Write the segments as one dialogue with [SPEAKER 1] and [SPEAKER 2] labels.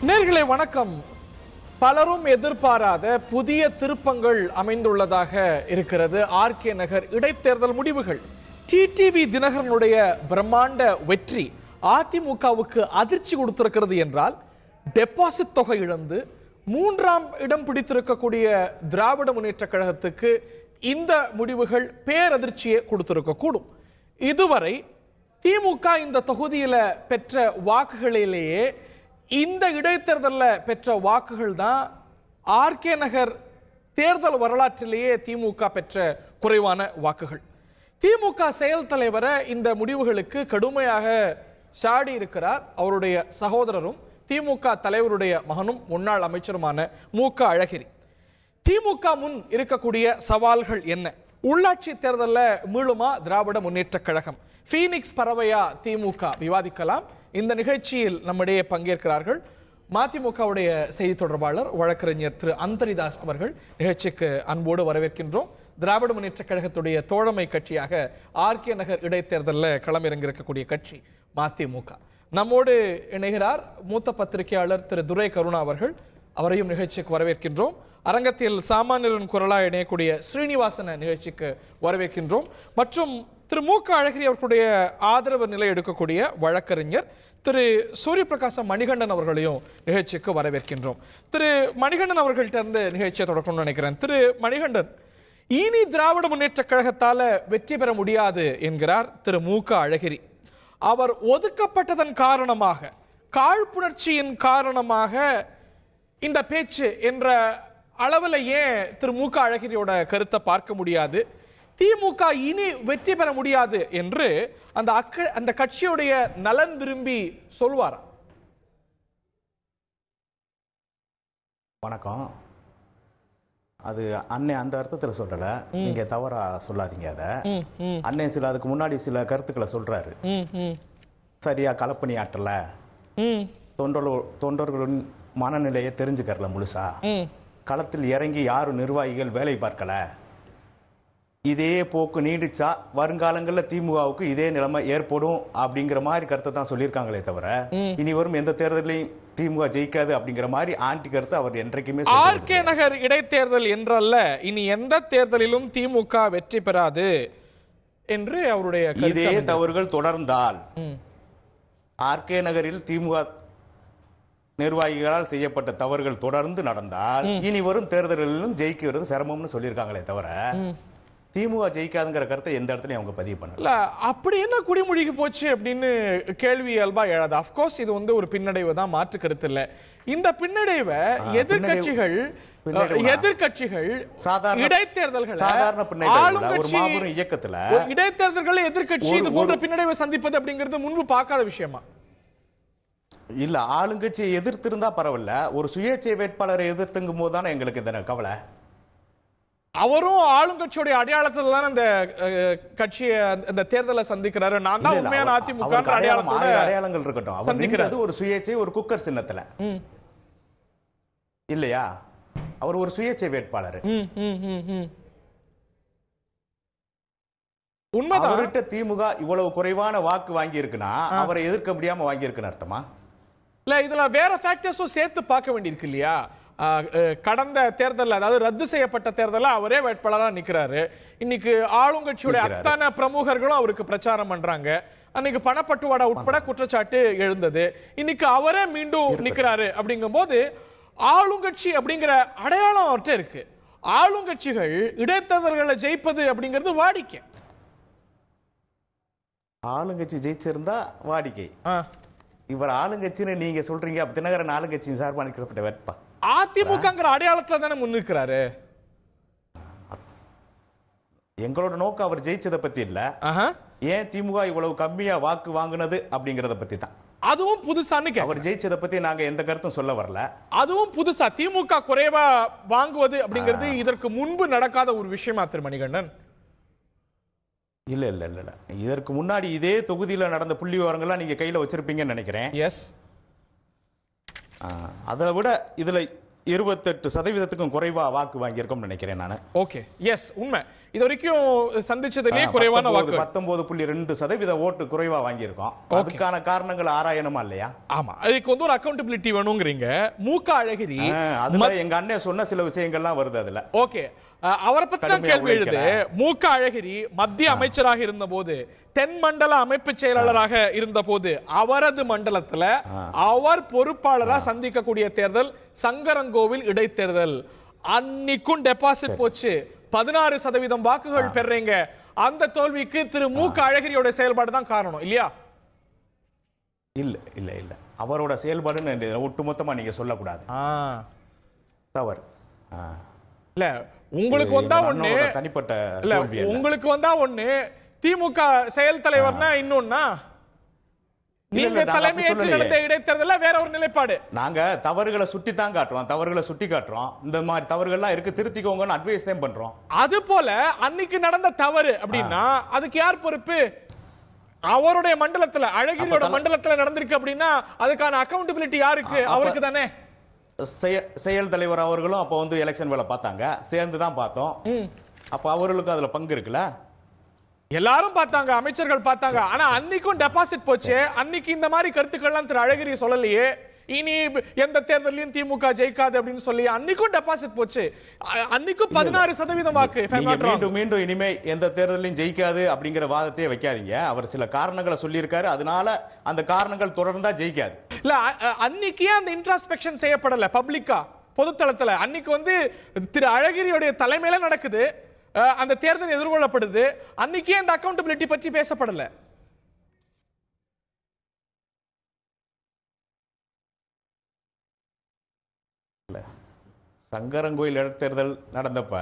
[SPEAKER 1] நேயர்களே வணக்கம். பலரும் எதிர்பாராத புதிய திருப்பங்கள் அமைந்துள்ளதாக இருக்கிறது ஆர்கே நகர் இடைத்தேர்தல் முடிவுகள். டிடிவி தினகரனுடைய பிரம்மாண்ட வெற்றி அதிமுகவுக்கு அதிர்ச்சி கொடுத்திருக்கிறது என்றால், டெபாசிட் தொகை இழந்து 3ஆம் இடம் பிடித்திருக்கக்கூடிய திராவிட முன்னேற்ற கழகத்துக்கு இந்த முடிவுகள் பேரதிர்ச்சியை கொடுத்திருக்கக்கூடும். இதுவரை திமுக இந்த தொகுதியில பெற்ற வாக்குகளிலேயே இந்த இடைத்தேர்தலில் பெற்ற வாக்குகள் தான் ஆர்கே நகர் தேர்தல் வரலாற்றிலேயே திமுக பெற்ற குறைவான வாக்குகள். திமுக செயல் தலைவரை இந்த முடிவுகளுக்கு கடுமையாக சாடி இருக்கிறார் அவருடைய சகோதரரும் திமுக தலைவருடைய மகனும் முன்னாள் அமைச்சருமான மு.க. அழகிரி. திமுக முன் இருக்கக்கூடிய சவால்கள் என்ன? உள்ளாட்சி தேர்தலில் மீளுமா திராவிட முன்னேற்ற கழகம்? பீனிக்ஸ் பறவையா திமுக? விவாதிக்கலாம். இந்த நிகழ்ச்சியில் நம்மிடையே பங்கேற்கிறார்கள் மதிமுகவுடைய செய்தி தொடர்பாளர் வழக்கறிஞர் திரு அந்தரிதாஸ் அவர்கள். நிகழ்ச்சிக்கு அன்போடு வரவேற்கின்றோம். திராவிட முன்னேற்ற கழகத்துடைய தோழமை கட்சியாக ஆர்கே நகர் இடைத்தேர்தலில் களமிறங்கியிருக்கக்கூடிய கட்சி மதிமுக. நம்மோடு இணைகிறார் மூத்த பத்திரிகையாளர் திரு துரை கருணா அவர்கள். அவரையும் நிகழ்ச்சிக்கு வரவேற்கின்றோம். அரங்கத்தில் சாமானியரின் குரலாக இணையக்கூடிய ஸ்ரீனிவாசன நிகழ்ச்சிக்கு வரவேற்கின்றோம். மற்றும் திரு மு.க. அழகிரி அவர்களுடைய ஆதரவு நிலை எடுக்கக்கூடிய வழக்கறிஞர் திரு சூரியபிரகாச மணிகண்டன் அவர்களையும் நிகழ்ச்சிக்கு வரவேற்கின்றோம். திரு மணிகண்டன் அவர்கள்ட்ட இருந்து நிகழ்ச்சியை தொடக்கணும்னு நினைக்கிறேன். திரு மணிகண்டன், இனி திராவிட முன்னேற்ற கழகத்தால வெற்றி பெற முடியாது என்கிறார் திரு மு.க. அழகிரி. அவர் ஒதுக்கப்பட்டதன் காரணமாக, காழ்ப்புணர்ச்சியின் காரணமாக இந்த பேச்சு என்ற அளவில் ஏன் திரு மு.க. அழகிரியோட கருத்தை பார்க்க முடியாது? திமுக இனி வெற்றி பெற முடியாது என்று அந்த கட்சியுடைய நலன் விரும்பி சொல்வாரா?
[SPEAKER 2] வணக்கம். அது அண்ணன் அந்த அர்த்தத்தில் சொல்லல, நீங்க தவறா சொல்லாதீங்க. அத அண்ணன் அதுக்கு முன்னாடி சில கருத்துக்களை சொல்றாரு. சரியா களப்பணி ஆற்றல, தொண்டர்களின் மனநிலையை தெரிஞ்சுக்கறல, முழுசா களத்தில் இறங்கி யாரும் நிர்வாகிகள் வேலை பார்க்கல. இதே போக்கு நீடிச்சா வருங்காலங்களில் திமுகவுக்கு இதே நிலைமை ஏற்படும் அப்படிங்கிற மாதிரி கருத்தை தான் சொல்லியிருக்காங்களே தவிர, இனி வரும் எந்த தேர்தலையும் திமுக ஜெயிக்காது அப்படிங்கிற மாதிரி ஆன்டி கருத்து அவர் என்றைக்குமே.
[SPEAKER 1] ஆர்கே நகர் இடைத்தேர்தல் என்றல்ல, இனி எந்த தேர்தலிலும் திமுக வெற்றி பெறாது என்று அவருடைய
[SPEAKER 2] இதே தவறுகள் தொடர்ந்தால், ஆர்கே நகரில் திமுக நிர்வாகிகளால் செய்யப்பட்ட தவறுகள் தொடர்ந்து நடந்தால் இனி வரும் தேர்தலிலும் ஜெயிக்கிறது சிரமம்னு சொல்லியிருக்காங்களே தவிர, திமுக ஜெயிக்காதுங்கிற கருத்தை எந்த இடத்துலயும் அவங்க பதிவு பண்ணல.
[SPEAKER 1] அப்படி என்ன குடிமொழிக்கு போச்சு அப்படின்னு கேள்வி இயல்பா எழாது. அப்கோர்ஸ் இது ஒரு பின்னடைவு தான், மாற்று கருத்து இல்ல. இந்த பின்னடைவை எதிர்கட்சிகள் இடைத்தேர்தல்கள்
[SPEAKER 2] சாதாரண பின்னடைவு, ஒரு மாபெரும் இயக்கத்துல
[SPEAKER 1] இடைத்தேர்தல்கள் எதிர்கட்சி இது போன்ற பின்னடைவை சந்திப்பது அப்படிங்கிறது முன்பு பார்க்காத விஷயமா?
[SPEAKER 2] இல்ல, ஆளுங்கட்சியை எதிர்த்திருந்தா பரவாயில்ல, ஒரு சுயேட்சை வேட்பாளரை எதிர்த்துங்கும் போதுதானே எங்களுக்கு இந்த கவலை.
[SPEAKER 1] அவரும் ஆளுங்கட்சியுடைய அடையாளத்துல தான் அந்த கட்சியை அந்த தேர்தலை சந்திக்கிறாரு. நான் தான் உண்மையான அதிமுக
[SPEAKER 2] அடையாளங்கள் இருக்கட்டும், அவர் நிக்கிறது ஒரு சுயேட்சை, ஒரு குக்கர் சின்னத்துல இல்லையா? அவர் ஒரு சுயேட்சை வேட்பாளர்.
[SPEAKER 1] உண்மைதான்.
[SPEAKER 2] அவர்கிட்ட திமுக இவ்வளவு குறைவான வாக்கு வாங்கி இருக்குன்னா அவரை எதிர்க்க முடியாம வாங்கி இருக்குன்னு அர்த்தமா?
[SPEAKER 1] இல்ல, இதுல வேற ஃபேக்டர்ஸும் சேர்த்து பார்க்க வேண்டியிருக்கு இல்லையா? கடந்த தேர்தல், அதாவது ரத்து செய்யப்பட்ட தேர்தலில் அவரே வேட்பாளராக நிற்கிறாரு. இன்னைக்கு ஆளுங்கட்சியுடைய அத்தனை பிரமுகர்களும் அவருக்கு பிரச்சாரம் பண்றாங்க. அன்னைக்கு பணப்பட்டுவாடா உட்பட குற்றச்சாட்டு எழுந்தது. இன்னைக்கு அவரே மீண்டும் நிற்கிறாரு. அப்படிங்கும் போது ஆளுங்கட்சி அப்படிங்கிற அடையாளம் அவர்கிட்ட இருக்கு. ஆளுங்கட்சிகள் இடைத்தேர்தல்களை ஜெயிப்பது அப்படிங்கிறது வாடிக்கை.
[SPEAKER 2] ஆளுங்கட்சி ஜெயிச்சிருந்தா வாடிக்கை. இவர் ஆளுங்கட்சின்னு நீங்க சொல்றீங்க, தினகரன் ஆளுங்கட்சியின் சார்பாக நிற்கப்பட்ட வேட்பா
[SPEAKER 1] அதிமுகங்கிற அடையாளத்துல தானே முன்னிற்கிறாரு.
[SPEAKER 2] எங்களோட நோக்கம் அவர் ஜெயிச்சதை பத்தி இல்ல, ஏன் திமுக இவ்வளவு கம்மியா வாக்கு வாங்குனது அப்படிங்கறத பத்தி தான்.
[SPEAKER 1] அதுவும் புதுசான்னு
[SPEAKER 2] அவர் ஜெயிச்சதை பத்தி நாங்க எந்த கருத்தும் சொல்ல வரல.
[SPEAKER 1] அதுவும் புதுசா திமுக குறைவா வாங்குவது அப்படிங்கிறது இதற்கு முன்பு நடக்காத ஒரு விஷயமா திரு மணிகண்டன்?
[SPEAKER 2] இல்ல இல்ல இல்ல, இதற்கு முன்னாடி இதே தொகுதியில நடந்த புள்ளி விவரங்கள்லாம் நீங்க கையில வச்சிருப்பீங்கன்னு நினைக்கிறேன்.
[SPEAKER 1] எஸ்.
[SPEAKER 2] அதை விட இதுல 28% குறைவா வாக்கு வாங்கியிருக்கோம் நினைக்கிறேன் நான்.
[SPEAKER 1] ஓகே, எஸ், உண்மை. இது வரைக்கும் சந்திச்சதுலயே குறைவான வாக்கு
[SPEAKER 2] 19.2% ஓட்டு குறைவா வாங்கியிருக்கோம். அதுக்கான காரணங்கள் ஆராயணுமா இல்லையா?
[SPEAKER 1] ஆமா, அதுக்கு வந்து ஒரு அக்கௌண்டபிலிட்டி வேணுங்கிறீங்க. மூக்க அழகிரி
[SPEAKER 2] அதுல எங்க அண்ணன் சொன்ன சில விஷயங்கள்லாம் வருது அதுல.
[SPEAKER 1] ஓகே, அவரை பத்தி தான் கேள்வி எழுது. மூக்க அழகிரி மத்திய அமைச்சராக இருந்த போது, தென் மண்டல அமைப்பு செயலாளராக இருந்த போது, அவரது மண்டலத்துல அவர் பொறுப்பாளரா சந்திக்கக்கூடிய தேர்தல் சங்கரங்கோவில் இடைத்தேர்தல். அன்னைக்கும் டெபாசிட் போச்சு. 16% வாக்குகள் பெறீங்க. அந்த தோல்விக்கு திரு மூக்க அழகிரியோட செயல்பாடு தான் காரணம் இல்லையா?
[SPEAKER 2] இல்ல இல்ல இல்ல, அவரோட செயல்பாடுன்னு ஒட்டுமொத்தமா நீங்க சொல்லக்கூடாது. தவறு.
[SPEAKER 1] இல்ல, உங்களுக்கு வந்தா ஒண்ணு,
[SPEAKER 2] தனிப்பட்ட
[SPEAKER 1] இல்ல உங்களுக்கு வந்தா ஒண்ணு, திமுக செயல் தலைவர்னா இன்னொன்னா, நீங்க தலைமையேற்று நடந்த இடைத்தேர்தல்ல வேற ஒரு நிலைப்பாடு.
[SPEAKER 2] நாங்க தவறுகளை சுட்டி தான் காட்டுறோம், தவறுகளை சுட்டி காட்டுறோம். இந்த மாதிரி தவறுகள்லாம் இருக்கு, திருத்திக்கோங்கன்னு அட்வைஸ் தான் பண்றோம்.
[SPEAKER 1] அது போல அன்னைக்கு நடந்த தவறு அப்படின்னா அதுக்கு யார் பொறுப்பு? அவருடைய மண்டலத்துல, அழகிரியோட மண்டலத்துல நடந்திருக்கு அப்படின்னா அதுக்கான அக்கௌண்டபிலிட்டி யாருக்கு? அவருக்கு தானே.
[SPEAKER 2] செயல் தலைவர் அவர்களும் அப்ப வந்து எலெக்ஷன் வேலை பார்த்தாங்க, சேர்ந்து தான் பார்த்தோம். அப்ப அவர்களுக்கும் அதுல பங்கு இருக்குல்ல.
[SPEAKER 1] எல்லாரும் பார்த்தாங்க, அமைச்சர்கள் பார்த்தாங்க. ஆனா அன்னைக்கும் டெபாசிட் போச்சு. அன்னைக்கு இந்த மாதிரி கருத்துக்கள்லாம் திரு அழகிரி சொல்லலையே, இனி எந்த தேர்தலையும் திமுக ஜெயிக்காது அப்படின்னு சொல்லி அன்னைக்கும் டெபாசிட் போச்சு. அன்னைக்கும் 16% வாக்கு.
[SPEAKER 2] மீண்டும் மீண்டும் இனிமே எந்த தேர்தலையும் ஜெயிக்காது அப்படிங்கிற வாதத்தையே வைக்காதீங்க. அவர் சில காரணங்களை சொல்லி இருக்காரு, அதனால அந்த காரணங்கள் தொடர்ந்தா ஜெயிக்காது.
[SPEAKER 1] இல்ல, அன்னைக்கே அந்த இன்ட்ராஸ்பெக்ஷன் செய்யப்படல பப்ளிக்கா, பொதுத்தளத்துல. அன்னைக்கு வந்து திரு அழகிரியோட தலைமையில நடக்குது, அந்த தேர்தல் எதிர்கொள்ளப்படுது. அன்னைக்கே அந்த அக்கௌண்டபிலிட்டி பற்றி பேசப்படல.
[SPEAKER 2] சங்கரங்கோயில் இடைத்தேர்தல் நடந்தப்ப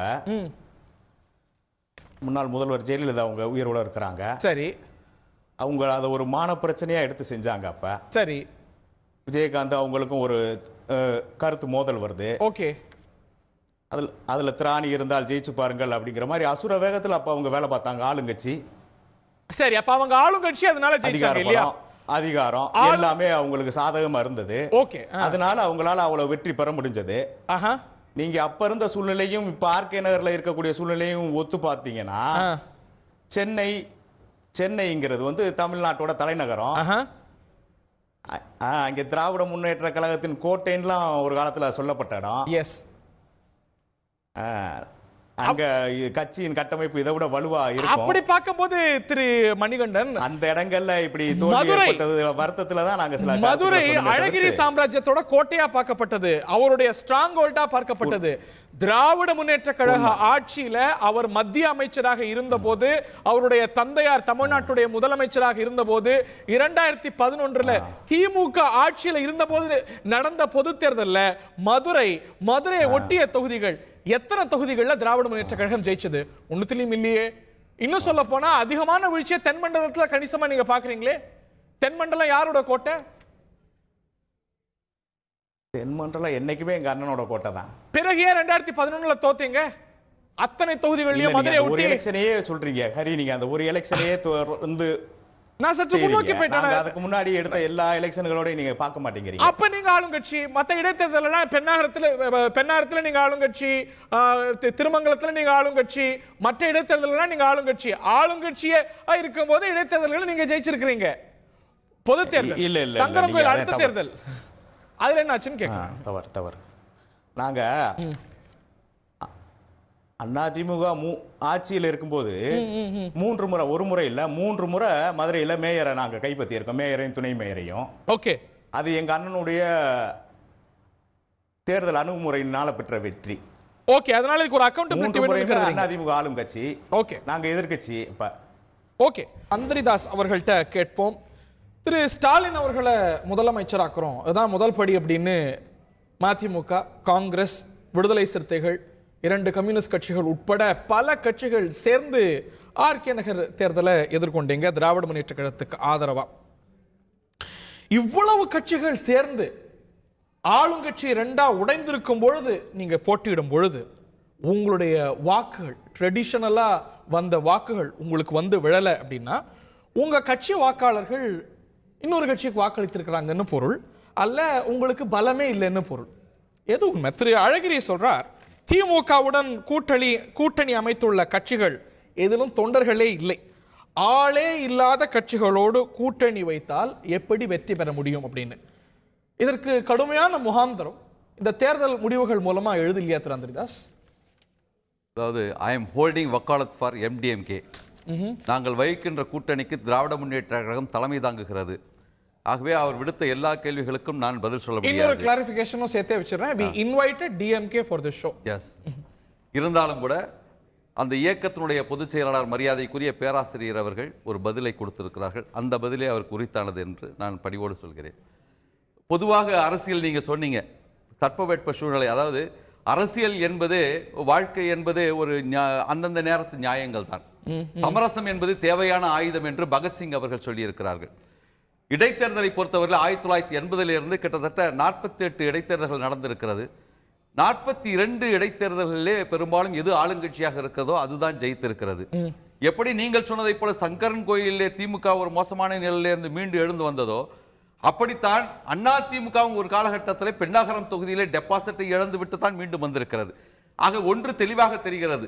[SPEAKER 2] முன்னாள் முதல்வர் ஜெயலலிதா அவங்க உயிரோட இருக்கிறாங்க.
[SPEAKER 1] சரி,
[SPEAKER 2] அவங்க அதை ஒரு மான பிரச்சனையா எடுத்து செஞ்சாங்க. அப்ப
[SPEAKER 1] சரி,
[SPEAKER 2] விஜயகாந்த் அவங்களுக்கும் ஒரு கருத்து மோதல் வருது.
[SPEAKER 1] ஓகே,
[SPEAKER 2] அதுல திராணி இருந்தால் ஜெயிச்சு பாருங்கள் அப்படிங்கிற மாதிரி அசுர வேகத்துல அப்ப அவங்க வேலை பார்த்தாங்க, ஆளுங்கட்சி.
[SPEAKER 1] சரி, அப்ப அவங்க ஆளுங்கட்சி, அதனால ஜெயிச்சாங்க இல்லையா?
[SPEAKER 2] அதிகாரம் எல்லாமே அவங்களுக்கு சாதகமா இருந்தது.
[SPEAKER 1] ஓகே,
[SPEAKER 2] அதனால அவங்களால அவ்வளவு வெற்றி பெற முடிஞ்சது. நீங்க அப்ப இருந்த சூழ்நிலையும் இப்ப ஆர்கே நகர்ல இருக்கக்கூடிய சூழ்நிலையும் ஒத்து பார்த்தீங்கன்னா, சென்னைங்கிறது வந்து தமிழ்நாட்டோட தலைநகரம். அங்க திராவிட முன்னேற்ற கழகத்தின் கோட்டைன்லாம் ஒரு காலத்துல சொல்லப்பட்ட இடம்.
[SPEAKER 1] எஸ்,
[SPEAKER 2] அங்க கட்சியின் கட்டமைப்பு இதை விட வலுவா இருக்கும்.
[SPEAKER 1] அப்படி பார்க்கும்போது திரு மணிகண்டன்,
[SPEAKER 2] அந்த இடங்கள்ல இப்படி தோல்வி ஏற்பட்டது வருத்தத்துல தான் நாங்க சில
[SPEAKER 1] மதுரை அழகிரி சாம்ராஜ்யத்தோட கோட்டையா பார்க்கப்பட்டது, அவருடைய ஸ்ட்ராங் ஹோல்டா பார்க்கப்பட்டது. திராவிட முன்னேற்ற கழக ஆட்சியில அவர் மத்திய அமைச்சராக இருந்த போது, அவருடைய தந்தையார் தமிழ்நாட்டுடைய முதலமைச்சராக இருந்த போது, 2011 திமுக ஆட்சியில இருந்த போது நடந்த பொது தேர்தல்ல மதுரை ஒட்டிய தொகுதிகள், எத்தனை தொகுதிகள்ல திராவிட முன்னேற்ற கழகம் ஜெயிச்சது? ஒண்ணுத்திலும் இல்லையே. இன்னும் சொல்ல போனா அதிகமான வீழ்ச்சியை தென் மண்டலத்துல கணிசமா நீங்க பாக்குறீங்களே. தென் மண்டலம் யாரோட கோட்டை?
[SPEAKER 2] தென் மண்டலம் என்னைக்குமே எங்க அண்ணனோட கோட்டை தான்.
[SPEAKER 1] பிறகு ஏன் 2011 தோத்தீங்க? அத்தனை தொகுதிகளிலும் மதுரை ஒட்டி
[SPEAKER 2] எலெக்ஷனையே சொல்றீங்க ஹரி, நீங்க அந்த ஒரு எலெக்ஷனையே வந்து
[SPEAKER 1] நான் சற்று முன்னோக்கி போயிட்டேன்.
[SPEAKER 2] அதுக்கு முன்னாடி எடுத்த எல்லா எலெக்ஷன்களோட நீங்க பார்க்க மாட்டேங்கிறீங்க.
[SPEAKER 1] அப்ப நீங்க ஆளுங்கட்சி. மத்த இடைத்தேர்தல் பெண்ணாகரத்துல நீங்க ஆளுங்கட்சி, திருமங்கலத்துல நீங்க ஆளுங்கட்சி, மற்ற இடைத்தேர்தல் நீங்க ஆளுங்கட்சி. ஆளுங்கட்சியே இருக்கும் போது இடைத்தேர்தல்களை நீங்க ஜெயிச்சிருக்கீங்க. பொது தேர்தல்
[SPEAKER 2] இல்ல இல்ல,
[SPEAKER 1] சங்கரங்கோயில் அடுத்த தேர்தல், அதுல என்ன ஆச்சுன்னு கேட்க
[SPEAKER 2] தவறு. நாங்க அதிமுக ஆட்சியில் இருக்கும்போது 3 முறை, ஒரு முறை இல்ல 3 முறை மதுரையில மேயரை நாங்க கைப்பற்றி இருக்கோம், மேயரையும் துணை மேயரையும்.
[SPEAKER 1] ஓகே,
[SPEAKER 2] அது எங்க அண்ணனுடைய தேர்தல் அணுகுமுறையினால பெற்ற வெற்றி.
[SPEAKER 1] ஓகே, அதனால இதுக்கு ஒரு அக்கௌண்டபிலிட்டி வேணும்.
[SPEAKER 2] அதிமுக ஆளும் கட்சி,
[SPEAKER 1] ஓகே,
[SPEAKER 2] நாங்க எதிர்க்கட்சி. இப்ப
[SPEAKER 1] ஓகே, அந்திரிதாஸ் அவர்கள்ட்ட கேட்போம். திரு ஸ்டாலின் அவர்களை முதலமைச்சராக்குறோம், அதுதான் முதல் படி அப்படின்னு மதிமுக, காங்கிரஸ், விடுதலை சிறுத்தைகள், 2 கம்யூனிஸ்ட் கட்சிகள் உட்பட பல கட்சிகள் சேர்ந்து ஆர்கே நகர் தேர்தலை எதிர்கொண்டீங்க திராவிட முன்னேற்ற கழகத்துக்கு ஆதரவா. இவ்வளவு கட்சிகள் சேர்ந்து ஆளுங்கட்சி 2ஆ உடைந்திருக்கும் பொழுது, நீங்க போட்டியிடும் பொழுது உங்களுடைய வாக்குகள், ட்ரெடிஷனலா வந்த வாக்குகள் உங்களுக்கு வந்து விழல அப்படின்னா, உங்க கட்சி வாக்காளர்கள் இன்னொரு கட்சிக்கு வாக்களித்திருக்கிறாங்கன்னு பொருள் அல்ல, உங்களுக்கு பலமே இல்லைன்னு பொருள். எது உண்மை? திரு அழகிரி சொல்றார், திமுகவுடன் கூட்டணி அமைத்துள்ள கட்சிகள் எதிலும் தொண்டர்களே இல்லை, ஆளே இல்லாத கட்சிகளோடு கூட்டணி வைத்தால் எப்படி வெற்றி பெற முடியும் அப்படின்னு. இதற்கு கடுமையான முகாந்திரம் இந்த தேர்தல் முடிவுகள் மூலமா எழுதலையா திரு அந்தரிதாஸ்?
[SPEAKER 3] அதாவது I am holding vakalat for MDMK. நாங்கள் வகிக்கின்ற கூட்டணிக்கு திராவிட முன்னேற்ற கழகம் தலைமை தாங்குகிறது. ஆகவே அவர் விடுத்த எல்லா கேள்விகளுக்கும் நான் பதில் சொல்ல முடியாது.
[SPEAKER 1] இன்னொரு கிளாரிஃபிகேஷனும் சேர்த்தே வச்சிருக்கேன். we invited DMK for the show.
[SPEAKER 3] Yes. இருந்தாலும் கூட அந்த இயக்கத்தினுடைய பொதுச் செயலாளர் மரியாதைக்குரிய பேராசிரியர் அவர்கள் ஒரு பதிலை கொடுத்திருக்கிறார்கள். அந்த பதிலே அவருக்கு உரித்தானது என்று நான் பணிவோடு சொல்கிறேன். பொதுவாக அரசியல் நீங்க சொன்னீங்க, தட்பவெட்ப சூழ்நிலை, அதாவது அரசியல் என்பது, வாழ்க்கை என்பது ஒரு அந்தந்த நேரத்து நியாயங்கள் தான். சமரசம் என்பது தேவையான ஆயுதம் என்று பகத்சிங் அவர்கள் சொல்லியிருக்கிறார்கள். இடைத்தேர்தலை பொறுத்தவரை 1980 கிட்டத்தட்ட 48 இடைத்தேர்தல்கள் நடந்திருக்கிறது. 42 இடைத்தேர்தல்களிலே பெரும்பாலும் எது ஆளுங்கட்சியாக இருக்கிறதோ அதுதான் ஜெயித்திருக்கிறது. எப்படி நீங்கள் சொன்னதை போல சங்கரன் கோயிலே திமுக ஒரு மோசமான நிலையிலிருந்து மீண்டு எழுந்து வந்ததோ, அப்படித்தான் அண்ணா திமுகவும் ஒரு காலகட்டத்தில் பெண்ணாகரம் தொகுதியிலே டெபாசிட்டை இழந்து விட்டு தான் மீண்டும் வந்திருக்கிறது. ஆக ஒன்று தெளிவாக தெரிகிறது,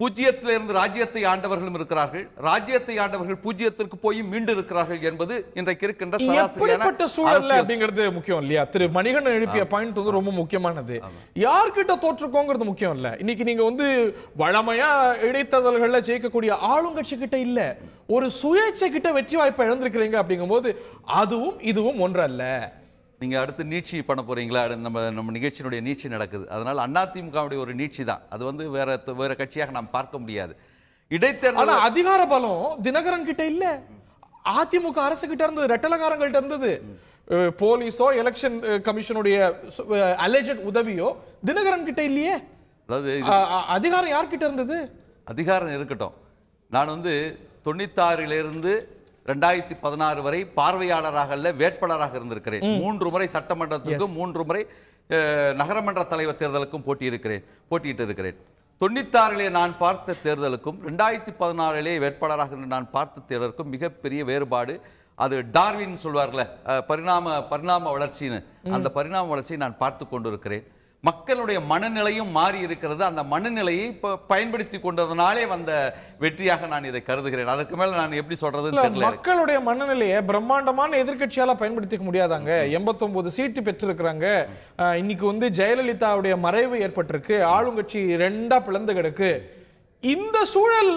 [SPEAKER 3] பூஜ்ஜியத்திலிருந்து ராஜ்யத்தை ஆண்டவர்களும் இருக்கிறார்கள், ராஜ்யத்தை ஆண்டவர்கள் பூஜ்ஜியத்திற்கு போய் மீண்டு இருக்கிறார்கள் என்பது இன்றைக்கு இருக்கின்ற
[SPEAKER 1] எப்படிப்பட்ட சூழல் அப்படிங்கிறது முக்கியம் இல்லையா? திரு மணிகண்டன் எழுப்பிய பாயிண்ட் வந்து ரொம்ப முக்கியமானது. யார்கிட்ட தோற்றுக்கோங்கிறது முக்கியம் இல்ல. இன்னைக்கு நீங்க வந்து வழமையா இடைத்தேர்தல்கள்ல ஜெயிக்கக்கூடிய ஆளுங்கட்சி கிட்ட இல்ல, ஒரு சுயேட்சை கிட்ட வெற்றி வாய்ப்பை இழந்திருக்கிறீங்க. அப்படிங்கும் போது அதுவும் இதுவும் ஒன்றல்ல.
[SPEAKER 3] நீங்க அடுத்து நீட்சி பண்ண போறீங்களா? நம்ம நிகழ்ச்சியினுடைய நீட்சி நடக்குது. அதனால அதிமுகவுடைய ஒரு நீட்சி தான் அது. வந்து வேற கட்சியாக நாம் பார்க்க முடியாது. இடைத்தேர்தல்
[SPEAKER 1] அதிகார பலம் தினகரன் கிட்ட இல்ல, அதிமுக அரசு கிட்ட இருந்தது, ரெட்டலகாரங்கள்ட்ட இருந்தது. போலீஸோ எலெக்ஷன் கமிஷனுடைய அலெஜட் உதவியோ தினகரன் கிட்ட இல்லையே. அதாவது அதிகாரம் யார்கிட்ட இருந்தது? அதிகாரம்
[SPEAKER 3] இருக்கட்டும், நான் வந்து 96 2016 வரை பார்வையாளராக அல்ல, வேட்பாளராக இருந்திருக்கிறேன். 3 முறை சட்டமன்றத்துக்கும் 3 முறை நகரமன்ற தலைவர் தேர்தலுக்கும் போட்டியிட்டு இருக்கிறேன். 96 நான் பார்த்த தேர்தலுக்கும் 2016 வேட்பாளராக நான் பார்த்த தேர்தலுக்கும் மிகப்பெரிய வேறுபாடு. அது டார்வின் சொல்வார்ல, பரிணாம வளர்ச்சின்னு, அந்த பரிணாம வளர்ச்சியை நான் பார்த்து கொண்டிருக்கிறேன். மக்களுடைய மனநிலையும் மாறி இருக்கிறது. அந்த மனநிலையை பயன்படுத்தி கொண்டதனாலே வந்த வெற்றியாக நான் இதை கருதுகிறேன். அதற்கு மேல நான் எப்படி சொல்றது தெரியல.
[SPEAKER 1] மக்களுடைய மனநிலையை பிரம்மாண்டமான எதிர்க்கட்சியால பயன்படுத்திக்க முடியாதாங்க. 89 சீட்டு பெற்றிருக்கிறாங்க. இன்னைக்கு வந்து ஜெயலலிதாவுடைய மறைவு ஏற்பட்டிருக்கு, ஆளுங்கட்சி 2ஆ பிளந்து கிடக்கு. இந்த சூழல்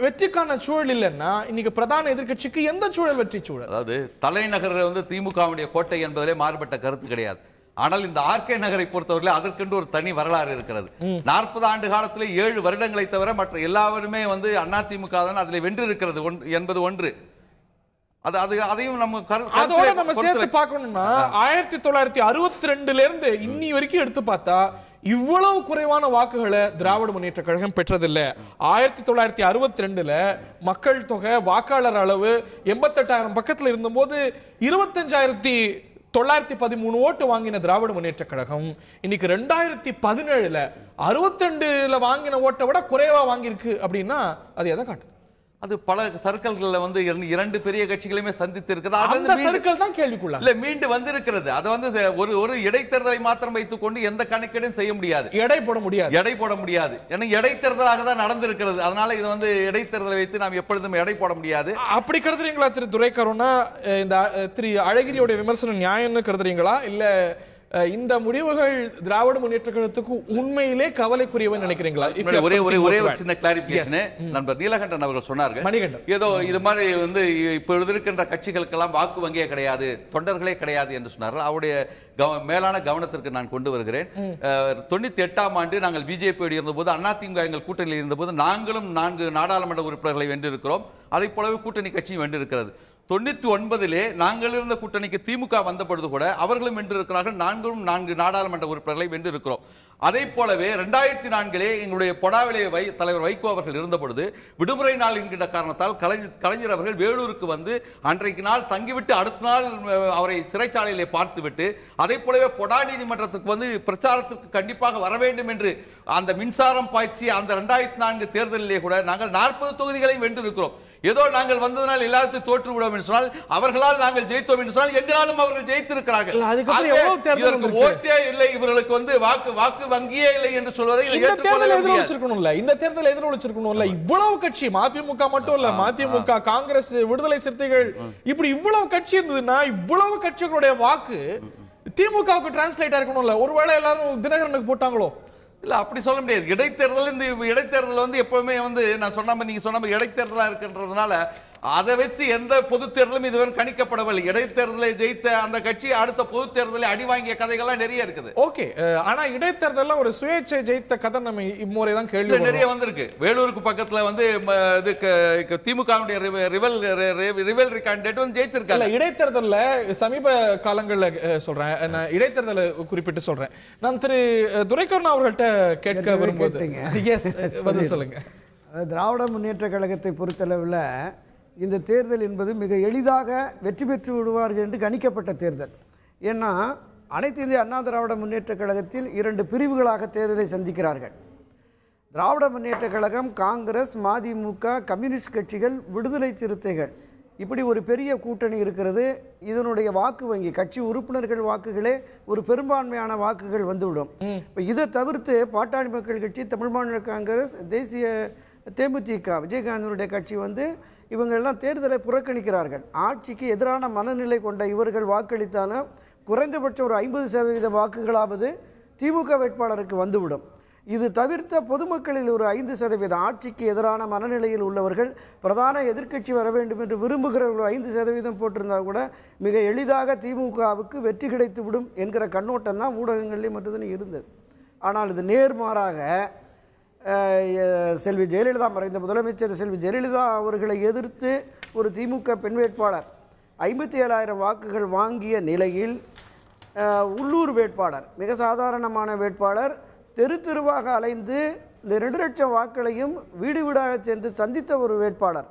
[SPEAKER 1] வெற்றிக்கான சூழல் இல்லைன்னா இன்னைக்கு பிரதான எதிர்க்கட்சிக்கு எந்த சூழல் வெற்றி சூழல்?
[SPEAKER 3] அதாவது தலைநகர் வந்து திமுகவுடைய கோட்டை என்பதிலே மாறுபட்ட கருத்து கிடையாது. ஆனால் இந்த ஆர்கே நகரை பொறுத்தவரை அதற்கென்று ஒரு தனி வரலாறு இருக்கிறது. 40 ஆண்டு காலத்திலே 7 வருடங்களை தவிர மற்ற எல்லாருமே வந்து அதிமுக தான் அதில் வென்று இருக்கிறது என்பது ஒன்று. அதையும் நம்ம
[SPEAKER 1] சேர்த்து பார்க்கணும்னா 1962 இருந்து இன்னி வரைக்கும் எடுத்து பார்த்தா இவ்வளவு குறைவான வாக்குகளை திராவிட முன்னேற்ற கழகம் பெற்றதில்லை. 1962 மக்கள் தொகை வாக்காளர் அளவு 88,000 பக்கத்தில் இருந்தபோது 25,913 ஓட்டு வாங்கின திராவிட முன்னேற்ற கழகம் இன்னைக்கு 2017 62 வாங்கின ஓட்டை விட குறைவா வாங்கியிருக்கு. அப்படின்னா அது எதை காட்டுது?
[SPEAKER 3] அது பல சர்க்கிள்கள்ல வந்து 2 பெரிய கட்சிகளையுமே சந்தித்து இருக்கிறது.
[SPEAKER 1] அந்த சர்க்கிள் தான் கேள்விக்குள்ள
[SPEAKER 3] இல்ல மீண்டு வந்திருக்கிறது. அதை வந்து ஒரு இடைத்தேர்தலை மாத்திரம் வைத்துக் கொண்டு எந்த கணக்கீடும் செய்ய முடியாது, எடை போட முடியாது. ஏன்னா இடைத்தேர்தலாக தான் நடந்திருக்கிறது. அதனால இது வந்து இடைத்தேர்தலை வைத்து நாம் எப்பொழுதும் எடை போட முடியாது.
[SPEAKER 1] அப்படி கருதுறீங்களா திரு துரைக்கருணா? இந்த திரு அழகிரியோட விமர்சனம் நியாயம்னு கருதுறீங்களா? இல்ல இந்த முடிவுகள் திராவிட முன்னேற்ற கழகத்துக்கு உண்மையிலே கவலைக்குரியவன் நினைக்கிறீங்களா?
[SPEAKER 3] ஒரே ஒரு சின்ன கிளாரிபிகேஷன் நண்பர் நீலகண்டன் அவர்கள் சொன்னார்கள். ஏதோ இது மாதிரி வந்து இப்பொழுது இருக்கின்ற கட்சிகளுக்கெல்லாம் வாக்கு வங்கியே கிடையாது, தொண்டர்களே கிடையாது என்று சொன்னார்கள். அவருடைய மேலான கவனத்திற்கு நான் கொண்டு வருகிறேன். 98ஆம் ஆண்டு நாங்கள் பிஜேபியோடு இருந்தபோது, அதிமுக எங்கள் கூட்டணியில் இருந்தபோது நாங்களும் 4 நாடாளுமன்ற உறுப்பினர்களை வென்றிருக்கிறோம். அதை போலவே கூட்டணி கட்சியும் வென்றிருக்கிறது. 99 நாங்கள் இருந்த கூட்டணிக்கு திமுக வந்த பொழுது கூட அவர்களும் வென்றிருக்கிறார்கள். 4 நாடாளுமன்ற உறுப்பினர்களை வென்றிருக்கிறோம். அதை போலவே 2004 எங்களுடைய பொடாவிலே தலைவர் வைகோ அவர்கள் இருந்த பொழுது விடுமுறை நாள் என்கிற காரணத்தால் கலைஞர் அவர்கள் வேலூருக்கு வந்து அன்றைக்கு நாள் தங்கிவிட்டு அடுத்த நாள் அவரை சிறைச்சாலையிலே பார்த்துவிட்டு அதை போலவே பொடா நீதிமன்றத்துக்கு வந்து பிரச்சாரத்துக்கு கண்டிப்பாக வர வேண்டும் என்று அந்த மின்சாரம் பாய்ச்சி அந்த 2004 தேர்தலிலே கூட நாங்கள் 40 தொகுதிகளையும் வென்றிருக்கிறோம். ஏதோ நாங்கள் வந்ததனால் எல்லாத்தையும் தோற்று விடுவோம் என்று சொன்னால் அவர்களால் நாங்கள் ஜெயித்தோம் என்று சொன்னால் எங்களாலும் அவர்கள் ஜெயித்திருக்கிறார்கள். ஓட்டே இல்லை, இவர்களுக்கு வந்து வாக்கு வங்கியே இல்லை என்று சொல்வதை
[SPEAKER 1] இந்த தேர்தல் எதிரொலிச்சிருக்கணும்ல. இவ்வளவு கட்சி மதிமுக மட்டும் இல்ல, மதிமுக, காங்கிரஸ், விடுதலை சிறுத்தைகள் இப்படி இவ்வளவு கட்சி இருந்ததுன்னா இவ்வளவு கட்சிகளுடைய வாக்கு திமுகவுக்கு டிரான்ஸ்லேட் ஆயிருக்கணும்ல. ஒருவேளை எல்லாரும் தினகரனுக்கு போட்டாங்களோ?
[SPEAKER 3] இல்ல, அப்படி சொல்ல முடியாது. இடைத்தேர்தல் இந்த இடைத்தேர்தல் வந்து எப்பவுமே வந்து நான் சொன்ன மாதிரி நீங்க சொன்ன மாதிரி இடைத்தேர்தலா இருக்கின்றதுனால அதை வச்சு எந்த பொது தேர்தலும் இதுவரை கணிக்கப்படவில்லை. இடைத்தேர்தலை ஜெயித்த அந்த கட்சி அடுத்த பொது தேர்தலை அடி வாங்கிய கதைகள்லாம் நிறைய இருக்குது.
[SPEAKER 1] ஓகே, ஆனா இடைத்தேர்தல் ஒரு சுயேட்சை ஜெயித்த கதை நம்ம இம்முறை தான் கேள்வி
[SPEAKER 3] நிறைய வந்திருக்கு. வேலூருக்கு பக்கத்துல வந்து திமுக ரிவல்ரி கேண்டிடேட் வந்து ஜெயித்திருக்காங்க.
[SPEAKER 1] இடைத்தேர்தல்ல சமீப காலங்கள்ல சொல்றேன், இடைத்தேர்தலை குறிப்பிட்டு சொல்றேன். நான் திரு துரைக்கண்ணா அவர்கள்ட்ட கேட்க விரும்புவது சொல்லுங்க.
[SPEAKER 4] திராவிட முன்னேற்ற கழகத்தை பொறுத்தளவில் இந்த தேர்தல் என்பது மிக எளிதாக வெற்றி பெற்று விடுவார்கள் என்று கணிக்கப்பட்ட தேர்தல். ஏன்னா அனைத்து இந்திய அண்ணா திராவிட முன்னேற்ற கழகத்தில் 2 பிரிவுகளாக தேர்தலை சந்திக்கிறார்கள். திராவிட முன்னேற்ற கழகம், காங்கிரஸ், மதிமுக, கம்யூனிஸ்ட் கட்சிகள், விடுதலை சிறுத்தைகள், இப்படி ஒரு பெரிய கூட்டணி இருக்கிறது. இதனுடைய வாக்கு வங்கி கட்சி உறுப்பினர்கள் வாக்குகளே ஒரு பெரும்பான்மையான வாக்குகள் வந்துவிடும். இப்போ இதை தவிர்த்து பாட்டாளி மக்கள் கட்சி, தமிழ் மாநில காங்கிரஸ், தேசிய தேமுதிக, விஜயகாந்தனுடைய கட்சி வந்து இவங்கெல்லாம் தேர்தலை புறக்கணிக்கிறார்கள். ஆட்சிக்கு எதிரான மனநிலை கொண்ட இவர்கள் வாக்களித்தாலும் குறைந்தபட்சம் ஒரு 50% வாக்குகளாவது திமுக வேட்பாளருக்கு வந்துவிடும். இது தவிர்த்த பொதுமக்களில் ஒரு 5% ஆட்சிக்கு எதிரான மனநிலையில் உள்ளவர்கள், பிரதான எதிர்க்கட்சி வர வேண்டும் என்று விரும்புகிறவர்கள் 5% போட்டிருந்தால் கூட மிக எளிதாக திமுகவுக்கு வெற்றி கிடைத்துவிடும் என்கிற கண்ணோட்டம் தான் ஊடகங்களிலே மட்டும்தான் இருந்தது. ஆனால் இது நேர்மாறாக செல்வி ஜெயலலிதா, மறைந்த முதலமைச்சர் செல்வி ஜெயலலிதா அவர்களை எதிர்த்து ஒரு திமுக பெண் வேட்பாளர் 57,000 வாக்குகள் வாங்கிய நிலையில் உள்ளூர் வேட்பாளர், மிக சாதாரணமான வேட்பாளர், தெருவாக அலைந்து இந்த 2 லட்சம் வாக்குகளையும் வீடு வீடாக சென்று சந்தித்த ஒரு வேட்பாளர்,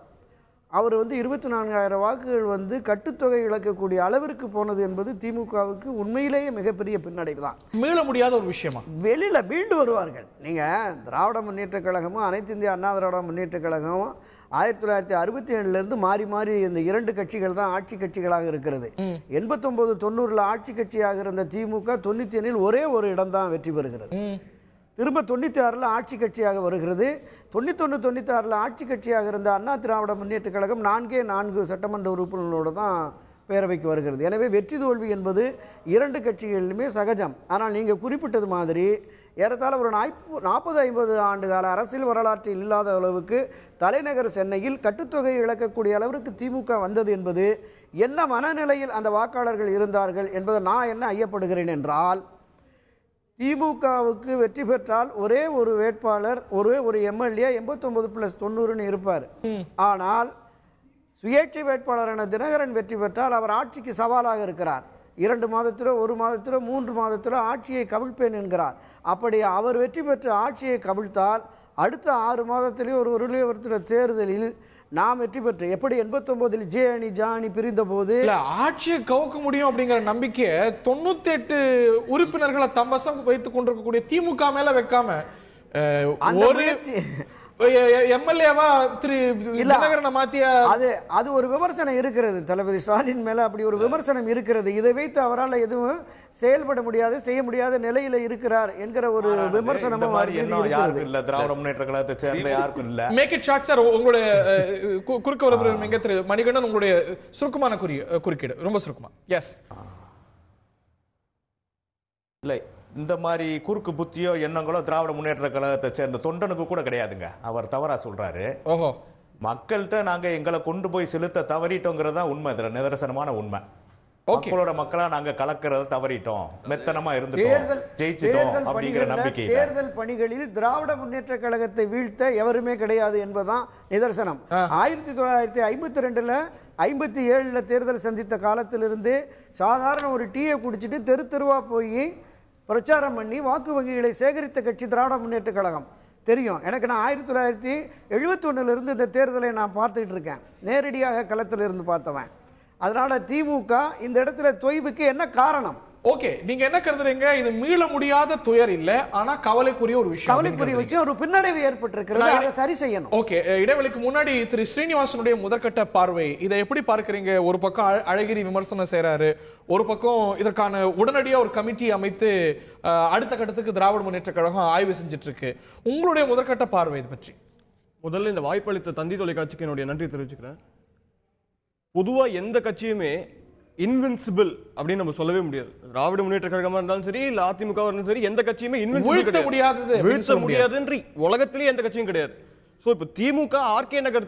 [SPEAKER 4] அவர் வந்து 24,000 வாக்குகள் வந்து கட்டுத்தொகை இழக்கக்கூடிய அளவிற்கு போனது என்பது திமுகவுக்கு உண்மையிலேயே மிகப்பெரிய பின்னடைவு தான்.
[SPEAKER 1] மீள முடியாத ஒரு விஷயமா?
[SPEAKER 4] வெளியில் மீண்டு வருவார்கள். நீங்கள் திராவிட முன்னேற்ற கழகமும் அனைத்து இந்திய அண்ணா திராவிட முன்னேற்ற கழகமும் 1967 மாறி மாறி இந்த 2 கட்சிகள் தான் ஆட்சி கட்சிகளாக இருக்கிறது. 89, 90 ஆட்சி கட்சியாக இருந்த திமுக 97 ஒரே ஒரு இடம் தான் வெற்றி பெறுகிறது. திரும்ப 96 ஆட்சி கட்சியாக வருகிறது. 91, 96 ஆட்சி கட்சியாக இருந்த அண்ணா திராவிட முன்னேற்ற கழகம் 4 சட்டமன்ற உறுப்பினர்களோடு தான் பேரவைக்கு வருகிறது. எனவே வெற்றி தோல்வி என்பது 2 கட்சிகளிலுமே சகஜம். ஆனால் நீங்கள் குறிப்பிட்டது மாதிரி ஏறத்தாழ ஒரு 40-50 ஆண்டு கால அரசியல் வரலாற்றில் இல்லாத அளவுக்கு தலைநகர் சென்னையில் கட்டுத்தொகை இழக்கக்கூடிய அளவிற்கு திமுக வந்தது என்பது என்ன மனநிலையில் அந்த வாக்காளர்கள் இருந்தார்கள் என்பதை நான் என்ன ஐயப்படுகிறேன் என்றால், திமுகவுக்கு வெற்றி பெற்றால் ஒரே ஒரு வேட்பாளர், ஒரே ஒரு எம்எல்ஏ 89+90 இருப்பார். ஆனால் சுயேட்சை வேட்பாளரான தினகரன் வெற்றி பெற்றால் அவர் ஆட்சிக்கு சவாலாக இருக்கிறார். 2 மாதத்திலோ 1 மாதத்திலோ 3 மாதத்திலோ ஆட்சியை கவிழ்ப்பேன் என்கிறார். அப்படி அவர் வெற்றி பெற்று ஆட்சியை கவிழ்த்தால் அடுத்த 6 மாதத்திலே ஒரு தேர்தலில் நாம் வெற்றி பெற்று எப்படி 89 ஜே அணி ஜா அணி பிரிந்த போது
[SPEAKER 1] ஆட்சியை கவுக்க முடியும் அப்படிங்கிற நம்பிக்கை 98 உறுப்பினர்களை தம்பசம் வைத்துக் கொண்டிருக்கக்கூடிய திமுக மேல வைக்காம ஒரு எம்எல்ஏவா திரு தினகரனை மாத்திய
[SPEAKER 4] அது ஒரு விமர்சனம் இருக்கிறது. தளபதி ஸ்டாலின் மேல அப்படி ஒரு விமர்சனம் இருக்கிறது. இதை வைத்து அவரால் எதுவும் செயல்பட முடியாது, செய்ய முடியாத நிலையில இருக்கிறார் என்கிற ஒரு விமர்சனமும்
[SPEAKER 2] யாருக்கும் இல்ல, திராவிட முன்னேற்ற கழகத்தை சேர்ந்த யாருக்கும் இல்ல.
[SPEAKER 1] Make it short sir. உங்களுடைய குறுக்க வரப்பு திரு மணிகண்டன், உங்களுடைய சுருக்கமான குறுக்கீடு ரொம்ப சுருக்கமா. எஸ்,
[SPEAKER 2] இல்லை, இந்த மாதிரி குறுக்கு புத்தியோ எண்ணங்களோ திராவிட முன்னேற்ற கழகத்தை சேர்ந்த தொண்டனுக்கு கூட கிடையாதுங்க. அவர் தவறா சொல்றாரு.
[SPEAKER 1] ஓஹோ,
[SPEAKER 2] மக்கள்கிட்ட நாங்க எங்களை கொண்டு போய் செலுத்த தவறிட்டோங்கிறது தான் உண்மை, நிதர்சனமான உண்மை. மக்களோட மக்களா நாங்க கலக்கிறத தவறிட்டோம், மெத்தனமா இருந்துட்டோம், ஜெயிச்சிட்டோம் அப்படிங்கிற நம்பிக்கை.
[SPEAKER 4] தேர்தல் பணிகளில் திராவிட முன்னேற்ற கழகத்தை வீழ்த்த எவருமே கிடையாது என்பதுதான் நிதர்சனம். 1952 57 தேர்தல் சந்தித்த காலத்திலிருந்து சாதாரண ஒரு டீயை குடிச்சிட்டு தெருவா போய் பிரச்சாரம் பண்ணி வாக்கு வங்கிகளை சேகரித்த கட்சி திராவிட முன்னேற்ற கழகம். தெரியும் எனக்கு. நான் 1971 இந்த தேர்தலை நான் பார்த்துக்கிட்டு இருக்கேன், நேரடியாக களத்தில் இருந்து பார்த்தவன். அதனால திமுக இந்த இடத்துல தொய்வுக்கு என்ன காரணம்?
[SPEAKER 1] ஓகே, நீங்க என்ன கருதுறீங்க? இது மீள முடியாத துயர் இல்ல, ஆனா கவலைக்குரிய ஒரு விஷயம்.
[SPEAKER 4] கவலைக்குரிய விஷயம், ஒரு பின்னடைவு ஏற்பட்டிருக்கிறது, அதை சரி செய்யணும்.
[SPEAKER 1] ஓகே, இடைவெளிக்கு முன்னாடி திரு ஸ்ரீனிவாசனுடைய முதற்கட்ட பார்வை, இதை எப்படி பார்க்கறீங்க? ஒரு பக்கம் அழகிரி விமர்சனம் செய்யறாரு, ஒரு பக்கம் இதற்கான உடனடியாக ஒரு கமிட்டி அமைத்து அடுத்த கட்டத்துக்கு திராவிட முன்னேற்ற கழகம் ஆய்வு செஞ்சுட்டு இருக்கு. உங்களுடைய முதற்கட்ட பார்வை இது பற்றி?
[SPEAKER 5] முதல்ல இந்த வாய்ப்பளித்த தந்தி தொலைக்காட்சிக்கு என்னுடைய நன்றி தெரிவிச்சுக்கிறேன். பொதுவா எந்த கட்சியுமே இன்வின்சிபிள் அப்படின்னு நம்ம சொல்லவே முடியாது. திராவிட முன்னேற்ற கழகமா இருந்தாலும் சரி, இல்ல அதிமுக இருந்தாலும் சரி, எந்த கட்சியுமே வீழ்த்த முடியாதுன்ற உலகத்திலேயே எந்த கட்சியும் கிடையாது. சோ இப்ப திமுக ஆர்கே நகர்